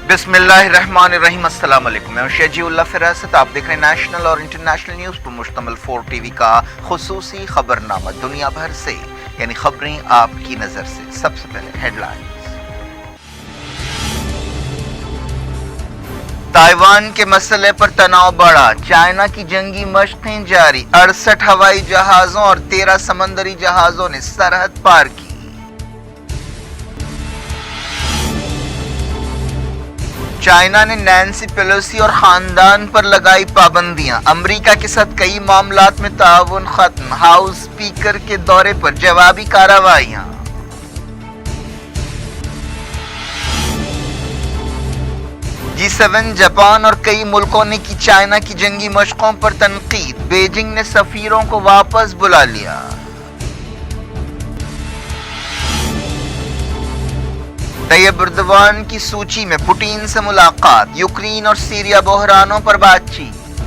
بسم اللہ الرحمن الرحیم، السلام علیکم، میں ہوں شجیع اللہ فراست۔ آپ دیکھ رہے ہیں نیشنل اور انٹرنیشنل نیوز پر مشتمل 4 ٹی وی کا خصوصی خبرنامہ دنیا بھر سے، یعنی خبریں آپ کی نظر سے۔ سب سے پہلے ہیڈ لائنز۔ تائیوان کے مسئلے پر تناؤ بڑھا، چائنا کی جنگی مشقیں جاری، 68 ہوائی جہازوں اور 13 سمندری جہازوں نے سرحد پار کی۔ چائنا نے نینسی پیلوسی اور خاندان پر لگائی پابندیاں، امریکہ کے ساتھ کئی معاملات میں تعاون ختم، ہاؤس اسپیکر کے دورے پر جوابی کارروائیاں۔ G7 جاپان اور کئی ملکوں نے کی چائنا کی جنگی مشقوں پر تنقید، بیجنگ نے سفیروں کو واپس بلا لیا۔ طیب اردوان کی سوچی میں پوٹین سے ملاقات، یوکرین اور سیریا بحرانوں پر بات چیت۔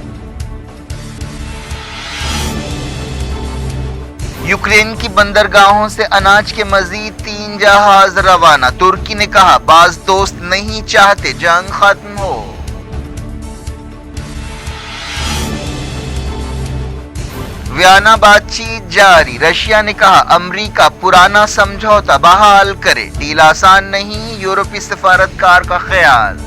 یوکرین کی بندرگاہوں سے اناج کے مزید 3 جہاز روانہ، ترکی نے کہا بعض دوست نہیں چاہتے جنگ ختم ہو۔ ویانا بات چیت جاری، رشیا نے کہا امریکہ پرانا سمجھوتا بحال کرے، ڈیل آسان نہیں، یورپی سفارتکار کا خیال۔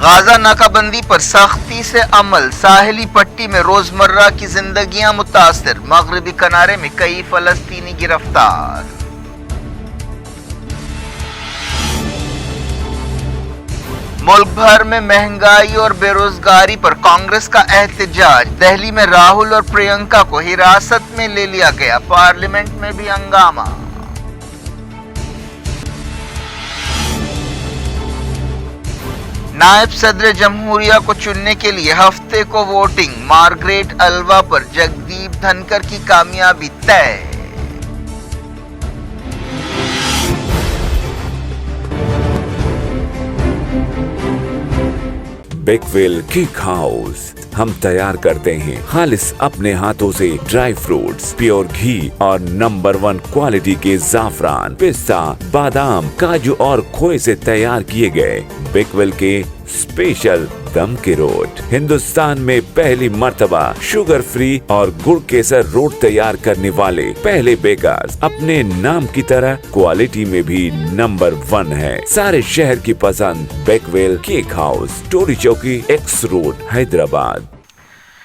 غزہ ناکہ بندی پر سختی سے عمل، ساحلی پٹی میں روزمرہ کی زندگیاں متاثر، مغربی کنارے میں کئی فلسطینی گرفتار۔ ملک بھر میں مہنگائی اور بے روزگاری پر کانگریس کا احتجاج، دہلی میں راہل اور پرینکا کو حراست میں لے لیا گیا، پارلیمنٹ میں بھی ہنگامہ۔ نائب صدر جمہوریہ کو چننے کے لیے ہفتے کو ووٹنگ، مارگریٹ الوا پر جگدیپ دھنکر کی کامیابی طے۔ بیک ویل کیک ہاؤس، ہم تیار کرتے ہیں خالص اپنے ہاتھوں سے ڈرائی فروٹس، پیور گھی اور نمبر 1 کوالٹی کے زعفران، پستہ، بادام، کاجو اور کھوئے سے تیار کیے گئے بیک ویل کے اسپیشل دم کے روٹ، ہندوستان میں پہلی مرتبہ شوگر فری اور گڑ کیسر روٹ تیار کرنے والے پہلے بیکرز، اپنے نام کی طرح کوالٹی میں بھی نمبر 1 ہے۔ سارے شہر کی پسند bake well cake house, Toli Chowki, X road, حیدرآباد۔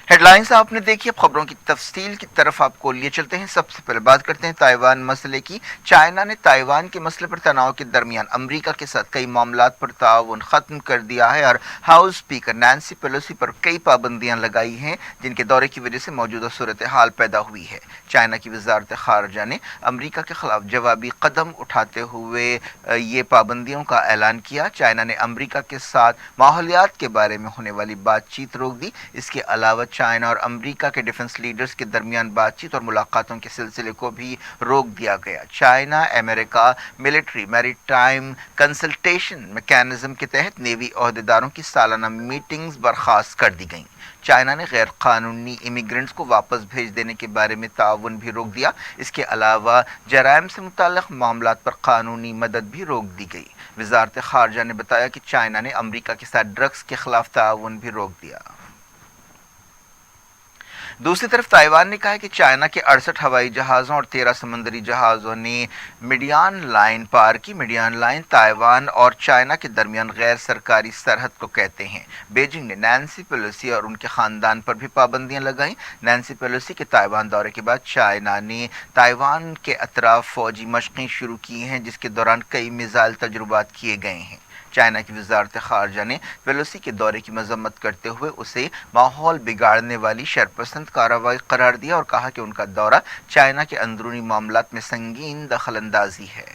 ہیڈ لائنز آپ نے دیکھی، اب خبروں کی تفصیل کی طرف آپ کو لیے چلتے ہیں۔ سب سے پہلے بات کرتے ہیں تائیوان مسئلے کی۔ چائنا نے تائیوان کے مسئلے پر تناؤ کے درمیان امریکہ کے ساتھ کئی معاملات پر تعاون ختم کر دیا ہے اور ہاؤس اسپیکر نینسی پیلوسی پر کئی پابندیاں لگائی ہیں، جن کے دورے کی وجہ سے موجودہ صورتحال پیدا ہوئی ہے۔ چائنا کی وزارت خارجہ نے امریکہ کے خلاف جوابی قدم اٹھاتے ہوئے یہ پابندیوں کا اعلان کیا۔ چائنا نے امریکہ کے ساتھ ماحولیات کے بارے میں ہونے والی بات چیت روک دی۔ اس کے علاوہ چائنا اور امریکہ کے ڈیفنس لیڈرز کے درمیان بات چیت اور ملاقاتوں کے سلسلے کو بھی روک دیا گیا۔ چائنا امریکہ ملٹری میری ٹائم کنسلٹیشن میکانزم کے تحت نیوی عہدیداروں کی سالانہ میٹنگز برخاست کر دی گئیں۔ چائنا نے غیر قانونی امیگرنٹس کو واپس بھیج دینے کے بارے میں تعاون بھی روک دیا۔ اس کے علاوہ جرائم سے متعلق معاملات پر قانونی مدد بھی روک دی گئی۔ وزارت خارجہ نے بتایا کہ چائنا نے امریکہ کے ساتھ ڈرگس کے خلاف تعاون بھی روک دیا۔ دوسری طرف تائیوان نے کہا ہے کہ چائنا کے 68 ہوائی جہازوں اور 13 سمندری جہازوں نے میڈیان لائن پار کی۔ میڈیان لائن تائیوان اور چائنا کے درمیان غیر سرکاری سرحد کو کہتے ہیں۔ بیجنگ نے نینسی پیلوسی اور ان کے خاندان پر بھی پابندیاں لگائیں۔ نینسی پیلوسی کے تائیوان دورے کے بعد چائنا نے تائیوان کے اطراف فوجی مشقیں شروع کی ہیں، جس کے دوران کئی میزائل تجربات کیے گئے ہیں۔ چائنا کی وزارت خارجہ نے پیلوسی کے دورے کی مذمت کرتے ہوئے اسے ماحول بگاڑنے والی شرپسند کارروائی قرار دیا اور کہا کہ ان کا دورہ چائنا کے اندرونی معاملات میں سنگین دخل اندازی ہے۔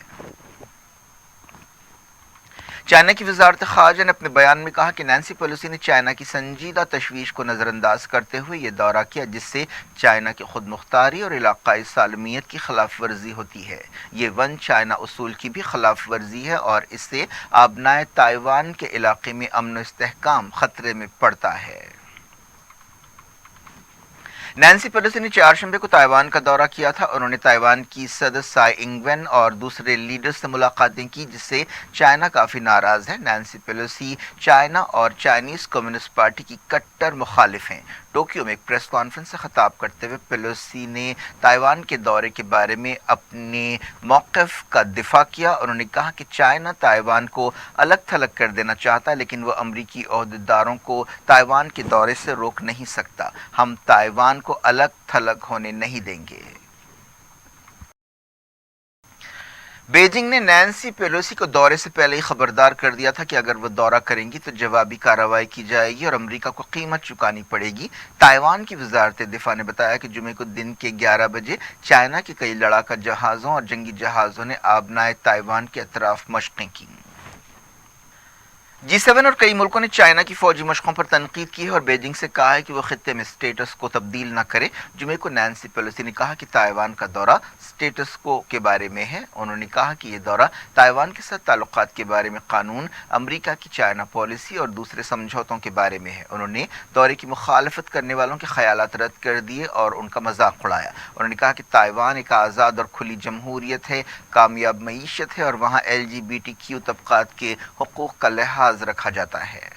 چائنا کی وزارت خارجہ نے اپنے بیان میں کہا کہ نینسی پیلوسی نے چائنا کی سنجیدہ تشویش کو نظر انداز کرتے ہوئے یہ دورہ کیا، جس سے چائنا کی خود مختاری اور علاقائی سالمیت کی خلاف ورزی ہوتی ہے۔ یہ ون چائنا اصول کی بھی خلاف ورزی ہے اور اس سے آبنائے تائیوان کے علاقے میں امن و استحکام خطرے میں پڑتا ہے۔ नैन्सी पेलोसी ने चारशंबे को ताइवान का दौरा किया था। उन्होंने ताइवान की सदस्य साई इंगवेन और दूसरे लीडर्स से मुलाकातें की, जिससे चाइना काफ़ी नाराज़ है। नैन्सी पेलोसी चाइना और चाइनीज़ कम्युनिस्ट पार्टी की कट्टर मुखालिफ हैं। टोक्यो में एक प्रेस कॉन्फ्रेंस से खिताब करते हुए पेलोसी ने ताइवान के दौरे के बारे में अपने मौक़िफ़ का दिफा किया। उन्होंने कहा कि चाइना ताइवान को अलग थलग कर देना चाहता है, लेकिन वो अमरीकी ओहदेदारों को ताइवान के दौरे से रोक नहीं सकता। हम ताइवान को अलग थलग होने नहीं देंगे। बीजिंग ने नैन्सी पेलोसी को दौरे से पहले ही खबरदार कर दिया था कि अगर वो दौरा करेंगी तो जवाबी कार्रवाई की जाएगी और अमेरिका को कीमत चुकानी पड़ेगी। ताइवान की वजारत दिफा ने बताया कि जुमे को दिन के 11 बजे चाइना के कई लड़ाका जहाज़ों और जंगी जहाज़ों ने आबनाए ताइवान के अतराफ मशक़ें की। G7 और कई मुल्कों ने चाइना की फौजी मशकों पर तनकीद की है और बीजिंग से कहा है कि वो खित्ते में स्टेटस को तब्दील न करे। जुमे को नैन्सी पेलोसी ने कहा कि ताइवान का दौरा स्टेटस को के बारे में है। उन्होंने कहा कि ये दौरा ताइवान के साथ ताल्लुकात के बारे में कानून, अमेरिका की चाइना पॉलिसी और दूसरे समझौतों के बारे में है। उन्होंने दौरे की मुखालफत करने वालों के ख्यालात रद्द कर दिए और उनका मजाक उड़ाया। उन्होंने कहा कि ताइवान एक आज़ाद और खुली जमहूरियत है, कामयाब मईशत है और वहाँ LGBTQ तबकात के हुकूक का लिहाज रखा जाता है।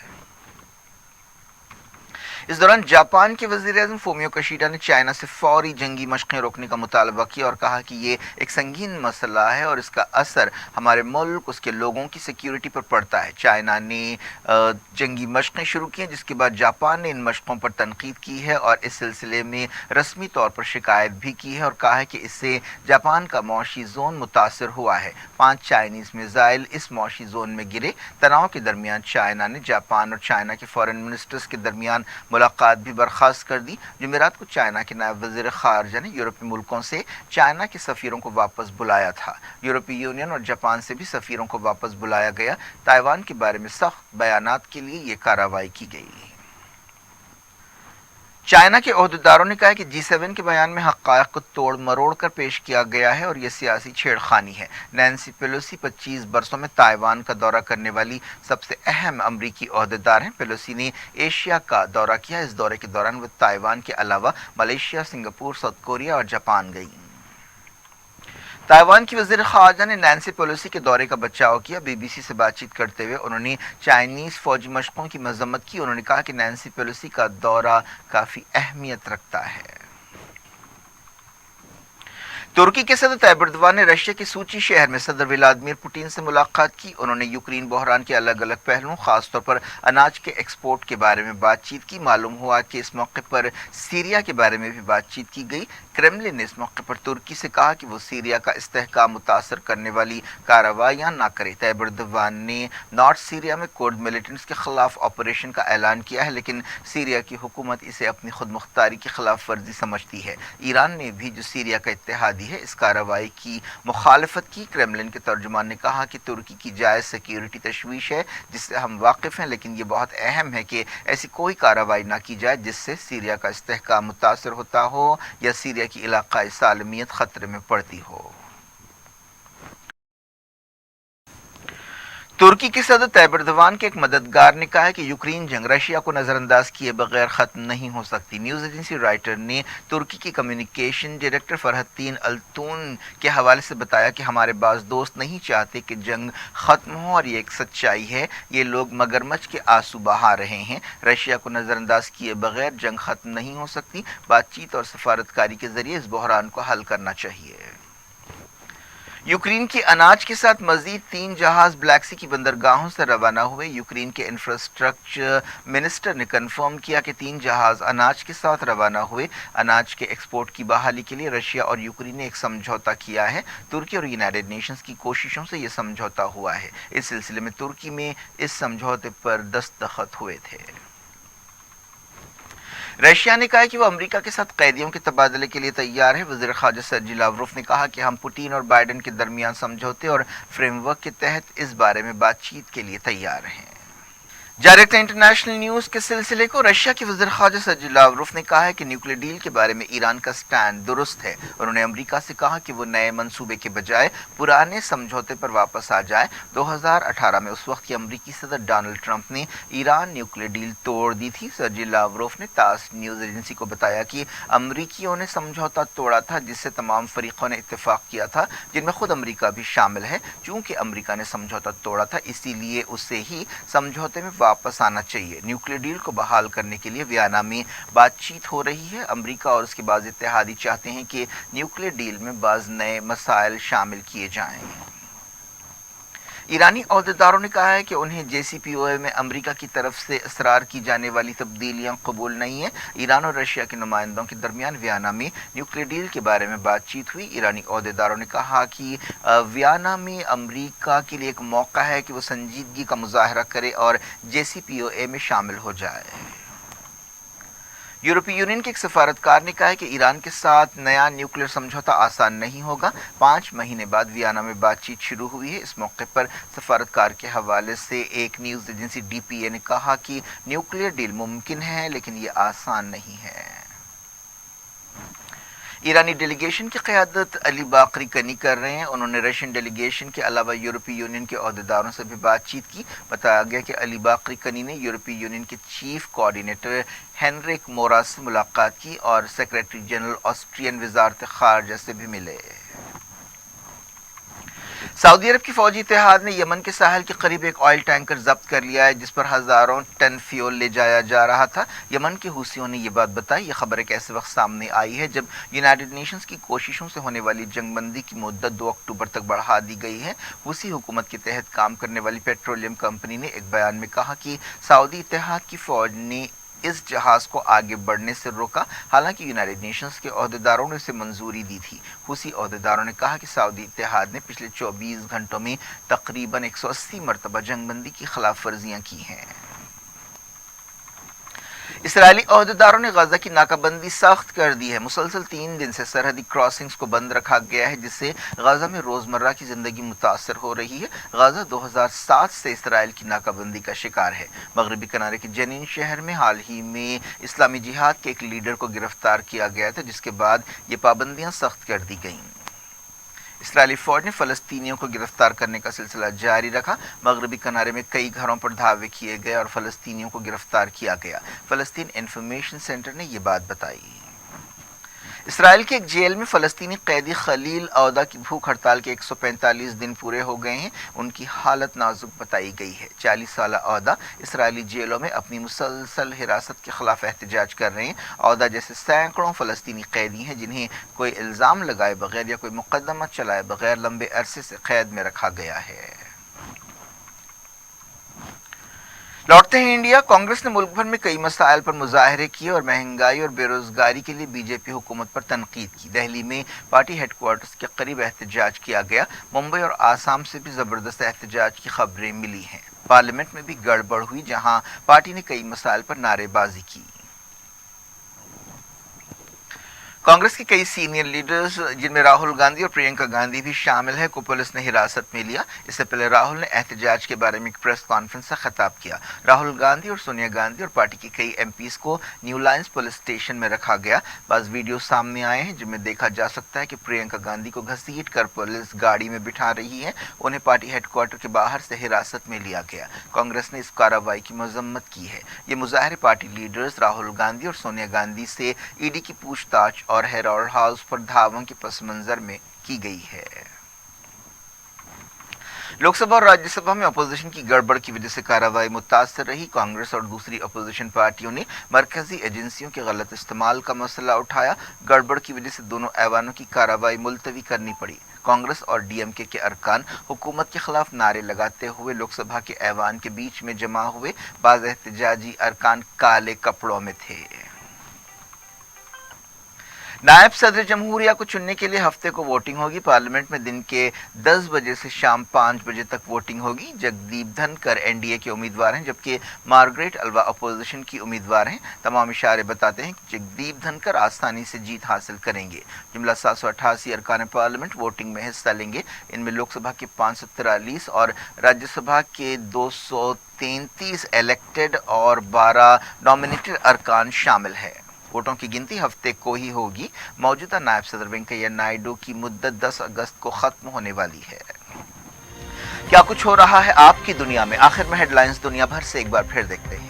इस दौरान जापान के वज़ीर-ए-आज़म फूमियो किशिडा ने चाइना से फौरी जंगी मशक़ें रोकने का मुतालबा किया और कहा कि ये एक संगीन मसला है और इसका असर हमारे मुल्क, उसके लोगों की सिक्योरिटी पर पड़ता है। चाइना ने जंगी मशक़ें शुरू की हैं, जिसके बाद जापान ने इन मशक़ों पर तनकीद की है और इस सिलसिले में रस्मी तौर पर शिकायत भी की है और कहा है कि इससे जापान का मौशी जोन मुतासर हुआ है। 5 चाइनीज़ मिसाइल इस मौशी जोन में गिरे। तनाव के दरमियान चाइना ने जापान और चाइना के फॉरेन मिनिस्टर्स के दरमियान मुलाकात भी बर्खास्त कर दी। जुमेरात को चाइना के नायब वज़ीर ख़ारजा ने यूरोपीय मुल्कों से चाइना के सफ़ीरों को वापस बुलाया था। यूरोपीय यूनियन और जापान से भी सफ़ीरों को वापस बुलाया गया। ताइवान के बारे में सख्त बयानात के लिए ये कार्रवाई की गई। चाइना के ओहदेदारों ने कहा है कि G7 के बयान में हक़ाइक़ को तोड़ मरोड़ कर पेश किया गया है और यह सियासी छेड़खानी है। नैन्सी पेलोसी 25 बरसों में ताइवान का दौरा करने वाली सबसे अहम अमरीकी ओहदेदार हैं। पेलोसी ने एशिया का दौरा किया। इस दौरे के दौरान वह ताइवान के अलावा मलेशिया, सिंगापुर, साउथ कोरिया और जापान गई। ताइवान की वज़ीर ख़ारजा ने नैन्सी पेलोसी के दौरे का बचाव किया। BBC से बातचीत करते हुए उन्होंने चाइनीज़ फ़ौजी मशक़ों की मज़म्मत की। उन्होंने कहा कि नैन्सी पेलोसी का दौरा काफ़ी अहमियत रखता है। तुर्की के सदर तैयब एर्दोग़ान ने रशिया के सूची शहर में सदर व्लादिमीर पुतिन से मुलाकात की। उन्होंने यूक्रेन बहरान के अलग अलग पहलुओं, खासतौर पर अनाज के एक्सपोर्ट के बारे में बातचीत की। मालूम हुआ कि इस मौके पर सीरिया के बारे में भी बातचीत की गई। क्रेमलिन ने इस मौके पर तुर्की से कहा कि वो सीरिया का इस्तेहकाम मुतासर करने वाली कार्रवाइयाँ न करे। तैयब एर्दोग़ान ने नॉर्थ सीरिया में कुर्द मिलिटेंट्स के खिलाफ ऑपरेशन का ऐलान किया है, लेकिन सीरिया की हुकूमत इसे अपनी खुद मुख्तारी की खिलाफ वर्जी समझती है। ईरान ने भी, जो सीरिया का इत्तेहादी है, इस कार्रवाई की मुखालफत की। क्रेमलिन के तर्जुमान ने कहा कि तुर्की की जायज़ सिक्योरिटी तशवीश है जिससे हम वाकिफ़ हैं, लेकिन ये बहुत अहम है कि ऐसी कोई कार्रवाई ना की जाए जिससे सीरिया का इस्तेहकाम मुतासर होता हो या सीरिया की इलाकाई सालमियत ख़तरे में पड़ती हो। तुर्की के सदर तैयब एर्दोग़ान के एक मददगार ने कहा है कि यूक्रेन जंग रशिया को नज़रअंदाज किए बगैर ख़त्म नहीं हो सकती। न्यूज़ एजेंसी राइटर ने तुर्की की कम्युनिकेशन डायरेक्टर फरहत्तीन अल्तून के हवाले से बताया कि हमारे बाज़ दोस्त नहीं चाहते कि जंग ख़त्म हो और ये एक सच्चाई है। ये लोग मगरमच्छ के आंसू बहा रहे हैं। रशिया को नज़रअंदाज किए बगैर जंग ख़त्म नहीं हो सकती। बातचीत और सफारतकारी के ज़रिए इस बहरान को हल करना चाहिए। यूक्रेन के अनाज के साथ मजीद 3 जहाज़ ब्लैक सी की बंदरगाहों से रवाना हुए। यूक्रेन के इंफ्रास्ट्रक्चर मिनिस्टर ने कन्फर्म किया कि 3 जहाज़ अनाज के साथ रवाना हुए। अनाज के एक्सपोर्ट की बहाली के लिए रशिया और यूक्रेन ने एक समझौता किया है। तुर्की और यूनाइटेड नेशंस की कोशिशों से यह समझौता हुआ है। इस सिलसिले में तुर्की में इस समझौते पर दस्तखत हुए थे। रशिया ने कहा कि वो अमेरिका के साथ कैदियों के तबादले के लिए तैयार है। वज़ीर ख़ारजा सर्जी लावरोफ ने कहा कि हम पुतिन और बाइडेन के दरमियान समझौते और फ्रेमवर्क के तहत इस बारे में बातचीत के लिए तैयार हैं। डायरेक्ट इंटरनेशनल न्यूज के सिलसिले को रशिया के वज़ीर ख़ारजा सर्जी लावरोव ने कहा है कि न्यूक्लियर डील के बारे में ईरान का स्टैंड दुरुस्त है। उन्होंने अमेरिका से कहा कि वो नए मंसूबे के बजाय पुराने समझौते पर वापस आ जाए। 2018 में उस वक्त के अमेरिकी सदर डोनाल्ड ट्रंप ने ईरान न्यूक्लियर डील तोड़ दी थी। सर्जी लावरोव ने तास न्यूज एजेंसी को बताया कि अमरीकियों ने समझौता तोड़ा था जिससे तमाम फरीकों ने इत्तेफाक किया था, जिनमें खुद अमरीका भी शामिल है। चूंकि अमरीका ने समझौता तोड़ा था, इसीलिए उसे ही समझौते में वापस आना चाहिए। न्यूक्लियर डील को बहाल करने के लिए वियना में बातचीत हो रही है। अमेरिका और उसके बाज़ इत्तेहादी चाहते हैं कि न्यूक्लियर डील में बाज़ नए मसाइल शामिल किए जाएं। ईरानी अहदेदारों ने कहा है कि उन्हें JCPOA में अमेरिका की तरफ से इसरार की जाने वाली तब्दीलियां कबूल नहीं है। ईरान और रशिया के नुमाइंदों के दरमियान वियना में न्यूक्लियर डील के बारे में बातचीत हुई। ईरानी अहदेदारों ने कहा कि वियना में अमेरिका के लिए एक मौका है कि वो संजीदगी का मुजाहरा करे और JCPOA में शामिल हो जाए। यूरोपीय यूनियन के एक सफारतकार ने कहा है कि ईरान के साथ नया न्यूक्लियर समझौता आसान नहीं होगा। 5 महीने बाद वियना में बातचीत शुरू हुई है। इस मौके पर सफारतकार के हवाले से एक न्यूज़ एजेंसी DPA ने कहा कि न्यूक्लियर डील मुमकिन है, लेकिन ये आसान नहीं है। ईरानी डेलीगेशन की क़यादत अली बाकरी कनी कर रहे हैं। उन्होंने रशियन डेलीगेशन के अलावा यूरोपीय यूनियन के अहदेदारों से भी बातचीत की। बताया गया कि अली बाकरी कनी ने यूरोपीय यूनियन के चीफ कोऑर्डिनेटर हेनरिक मोरा से मुलाकात की और सेक्रेटरी जनरल ऑस्ट्रियन वज़ारत ख़ारजा से भी मिले। सऊदी अरब की फौजी इत्तेहाद ने यमन के साहल के करीब एक ऑयल टैंकर जब्त कर लिया है जिस पर हज़ारों टन फ्यूल ले जाया जा रहा था। यमन के हुसियों ने ये बात बताई। ये खबर एक ऐसे वक्त सामने आई है जब यूनाइटेड नेशंस की कोशिशों से होने वाली जंगबंदी की मुद्दत 2 अक्टूबर तक बढ़ा दी गई है। हुसी हुकूमत के तहत काम करने वाली पेट्रोलियम कंपनी ने एक बयान में कहा कि सऊदी इत्तेहाद की फौज ने इस जहाज को आगे बढ़ने से रोका, हालांकि यूनाइटेड नेशंस के अहदेदारों ने इसे मंजूरी दी थी। हुसी अहदेदारों ने कहा कि सऊदी इत्तेहाद ने पिछले 24 घंटों में तकरीबन 180 मरतबा जंगबंदी की खिलाफ वर्जियां की हैं। इसराइली अहदेदारों ने गजा की नाकाबंदी सख्त कर दी है। मुसलसल 3 दिन से सरहदी क्रॉसिंग्स को बंद रखा गया है जिससे गजा में रोजमर्रा की जिंदगी मुतासर हो रही है। गजा 2007 से इसराइल की नाकाबंदी का शिकार है। मगरबी किनारे के जनीन शहर में हाल ही में इस्लामी जिहाद के एक लीडर को गिरफ्तार किया गया था, जिसके बाद ये पाबंदियां सख्त कर दी गईं। इसराइली फौज ने फ़लस्तीनियों को गिरफ्तार करने का सिलसिला जारी रखा। मगरबी किनारे में कई घरों पर धावे किए गए और फ़लस्तीनियों को गिरफ्तार किया गया। फ़लस्तीन इंफॉर्मेशन सेंटर ने ये बात बताई। इसराइल के एक जेल में फ़लस्तीनी कैदी खलील औदा की भूख हड़ताल के 145 दिन पूरे हो गए हैं। उनकी हालत नाजुक बताई गई है। 40 साल औदा इसराइली जेलों में अपनी मुसलसल हिरासत के खिलाफ एहतजाज कर रहे हैं। औदा जैसे सैकड़ों फ़लस्तीनी कैदी हैं जिन्हें कोई इल्ज़ाम लगाए बगैर या कोई मुकदमा चलाए बगैर लंबे अरसे से कैद में रखा गया है। लौटते हैं इंडिया। कांग्रेस ने मुल्क भर में कई मसाइल पर मुजाहरे किए और महंगाई और बेरोजगारी के लिए बीजेपी हुकूमत पर तनकीद की। दिल्ली में पार्टी हेडक्वार्टर्स के करीब एहतजाज किया गया। मुंबई और आसाम से भी ज़बरदस्त एहतजाज की खबरें मिली हैं। पार्लियामेंट में भी गड़बड़ हुई जहां पार्टी ने कई मसाइल पर नारेबाजी की। कांग्रेस के कई सीनियर लीडर्स जिनमें राहुल गांधी और प्रियंका गांधी भी शामिल है को पुलिस ने हिरासत में लिया। इससे पहले राहुल ने एहतजाज के बारे में एक प्रेस कॉन्फ्रेंस से खिताब किया। राहुल गांधी और सोनिया गांधी और पार्टी के कई एमपीज को न्यू लाइन्स पुलिस स्टेशन में रखा गया। बाज़ वीडियो सामने आए हैं जिनमें देखा जा सकता है कि प्रियंका गांधी को घसीट कर पुलिस गाड़ी में बिठा रही है। उन्हें पार्टी हेडक्वार्टर के बाहर से हिरासत में लिया गया। कांग्रेस ने इस कार्रवाई की मजम्मत की है। ये मुजाहरे पार्टी लीडर्स राहुल गांधी और सोनिया गांधी से ईडी की पूछताछ और हेराल्ड हाउस पर धावों के पस मंजर में की गई है। लोकसभा और राज्यसभा में अपोजिशन की गड़बड़ की वजह से कार्रवाई मुतासर रही। कांग्रेस और दूसरी अपोजिशन पार्टियों ने मरकजी एजेंसियों के गलत इस्तेमाल का मसला उठाया। गड़बड़ की वजह से दोनों ऐवानों की कार्रवाई मुलतवी करनी पड़ी। कांग्रेस और डीएमके के अरकान हुकूमत के खिलाफ नारे लगाते हुए लोकसभा के ऐवान के बीच में जमा हुए। बाज़ एहतजाजी अरकान काले कपड़ों में थे। नायब सदर जमहूरिया को चुनने के लिए हफ्ते को वोटिंग होगी। पार्लियामेंट में दिन के 10 बजे से शाम 5 बजे तक वोटिंग होगी। जगदीप धनकर एनडीए के उम्मीदवार हैं, जबकि मार्गरेट अल्वा अपोजिशन की उम्मीदवार हैं। तमाम इशारे बताते हैं कि जगदीप धनकर आसानी से जीत हासिल करेंगे। जुमला 788 अरकान पार्लियामेंट वोटिंग में हिस्सा लेंगे। इनमें लोकसभा के 543 और राज्यसभा के 233 इलेक्टेड और 12 नॉमिनेटेड अरकान शामिल है। वोटों की गिनती हफ्ते को ही होगी। मौजूदा नायब सदर वेंकैया नायडू की मुद्दत 10 अगस्त को खत्म होने वाली है। क्या कुछ हो रहा है आपकी दुनिया में, आखिर में हेडलाइंस दुनिया भर से एक बार फिर देखते हैं।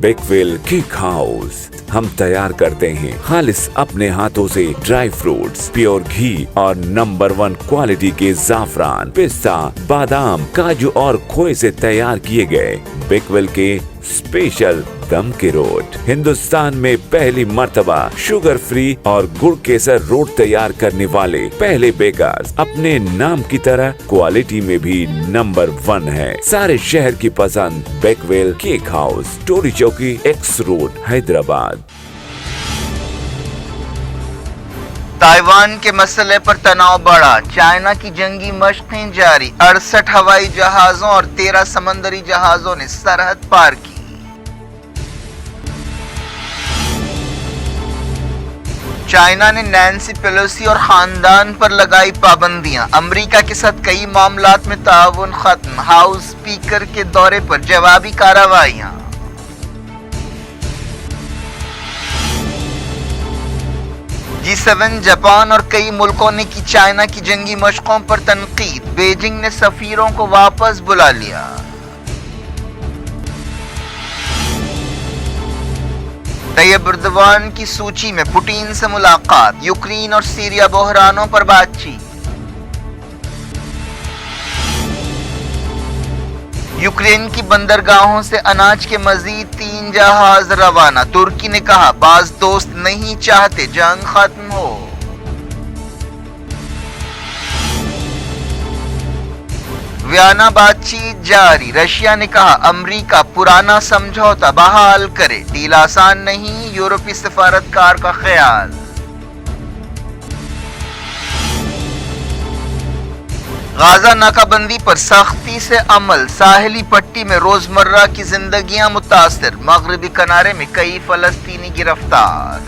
बेकवेल केक हाउस, हम तैयार करते हैं खालिस अपने हाथों से ड्राई फ्रूट्स, प्योर घी और नंबर 1 क्वालिटी के जाफरान, पिस्ता, बादाम, काजू और खोए से तैयार किए गए बेकवेल के स्पेशल दम के रोट। हिंदुस्तान में पहली मर्तबा शुगर फ्री और गुड़ केसर रोट तैयार करने वाले पहले बेकर्स। अपने नाम की तरह क्वालिटी में भी नंबर 1 है। सारे शहर की पसंद बेकवेल केक हाउस, टोरी चौकी, एक्स रोड, हैदराबाद। ताइवान के मसले पर तनाव बढ़ा, चाइना की जंगी मशकें जारी। 68 हवाई जहाजों और 13 समंदरी जहाजों ने सरहद पार की। चाइना ने नैन्सी पेलोसी और खानदान पर लगाई पाबंदियां। अमेरिका के साथ कई मामलात में ताउन खत्म। हाउस स्पीकर के दौरे पर जवाबी कार्रवाइयां। G7 जापान और कई मुल्कों ने की चाइना की जंगी मशकों पर तनकीद। बीजिंग ने सफीरों को वापस बुला लिया। तैयब एर्दोगान की सूची में पुतिन से मुलाकात। यूक्रेन और सीरिया बहरानों पर बातचीत। यूक्रेन की बंदरगाहों से अनाज के मजीद 3 जहाज रवाना। तुर्की ने कहा बाज दोस्त नहीं चाहते जंग खत्म हो। वियना बातचीत जारी। रशिया ने कहा अमेरिका पुराना समझौता बहाल करे। डील आसान नहीं, यूरोपीय सफारतकार का ख्याल। गाजा नाकाबंदी पर सख्ती से अमल। साहिली पट्टी में रोजमर्रा की जिंदगियां मुतासिर। मगरबी किनारे में कई फलस्तीनी गिरफ्तार।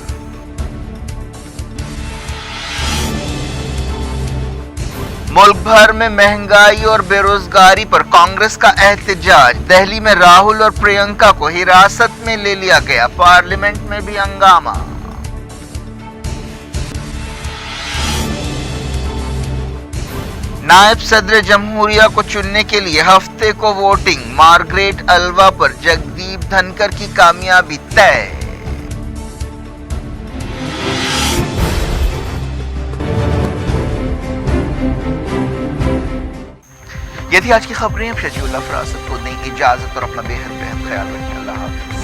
मुल्क भर में महंगाई और बेरोजगारी पर कांग्रेस का एहतजाज। दिल्ली में राहुल और प्रियंका को हिरासत में ले लिया गया। पार्लियामेंट में भी हंगामा। नायब सदर जमहूरिया को चुनने के लिए हफ्ते को वोटिंग। मार्गरेट अल्वा पर जगदीप धनकर की कामयाबी तय। ये थी आज की खबरें। अब शजीउल्लाह फरासत को दें इजाजत और अपना बेहद ख्याल रखें। अल्लाह हाफिज।